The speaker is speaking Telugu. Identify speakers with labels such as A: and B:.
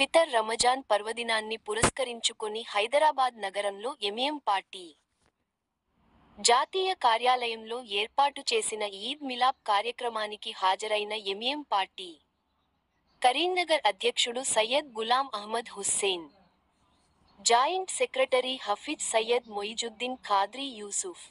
A: ఫితర్ రమజాన్ పర్వదినాన్ని పురస్కరించుకొని హైదరాబాద్ నగరంలో ఎంఎం పార్టీ జాతీయ కార్యాలయంలో ఏర్పాటు చేసిన ఈద్ మిలాప్ కార్యక్రమానికి హాజరైన ఎంఎం పార్టీ కరీంనగర్ అధ్యక్షుడు సయ్యద్ గులాం అహ్మద్ హుస్సేన్, జాయింట్ సెక్రటరీ హఫీజ్ సయ్యద్ మొయిజుద్దీన్ ఖాద్రీ యూసుఫ్,